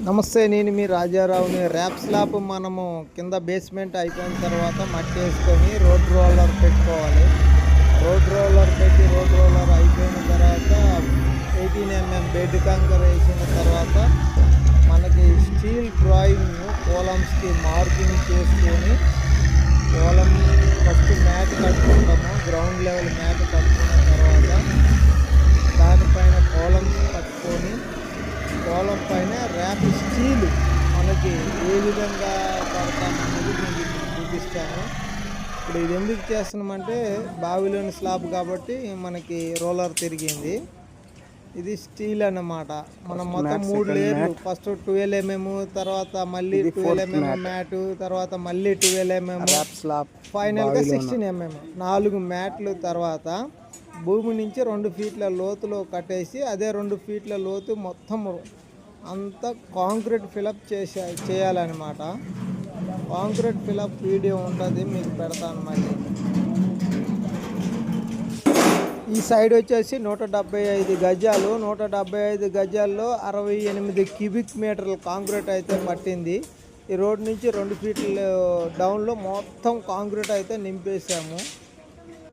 నమస్తే, నేను మీ రాజారావుని. Rap slab మనము కింద బేస్మెంట్ అయిపోయిన తర్వాత మట్టి వేసుకొని రోడ్ రోలర్ పెట్టుకోవాలి. రోడ్ రోలర్ పెట్టి రోడ్ రోలర్ అయిపోయిన తర్వాత 18 mm బెడ్ కంకర్ వేసిన తర్వాత మనకి స్టీల్ డ్రాయింగ్ కోలమ్స్కి మార్కింగ్ చేసుకొని కోలం ఫస్ట్ మ్యాట్ కట్టుకుంటాము. గ్రౌండ్ లెవెల్ మ్యాట్ కట్టుకున్న తర్వాత దానిపైన కోలమ్స్ కట్టుకొని కోలం పైన ర్యాప్ స్టీల్ మనకి ఏ విధంగా కడతామనేది నేను చూపిస్తాను. ఇప్పుడు ఇది ఎందుకు చేస్తున్నామంటే బావిలోని స్లాబ్ కాబట్టి మనకి రోలర్ తిరిగింది. ఇది స్టీల్ అన్నమాట. మనం మొత్తం 3 లేయర్లు, ఫస్ట్ 12 mm, తర్వాత మళ్ళీ 12 mm మ్యాటు, తర్వాత మళ్ళీ 12 mm స్లాబ్, ఫైనల్గా 16 mm 4 మ్యాట్లు తర్వాత భూమి నుంచి 2 ఫీట్ల లోతులో కట్టేసి అదే 2 ఫీట్ల లోతు మొత్తం అంతా కాంక్రీట్ ఫిలప్ చేయాలన్నమాట. కాంక్రీట్ ఫిలప్ వీడియో ఉంటుంది, మీకు పెడతాను. మళ్ళీ ఈ సైడ్ వచ్చేసి 175 గజాలు. 175 గజాల్లో 68 క్యూబిక్ మీటర్ల కాంక్రీట్ అయితే పట్టింది. ఈ రోడ్ నుంచి 2 ఫీట్ల డౌన్లో మొత్తం కాంక్రీట్ అయితే నింపేసాము.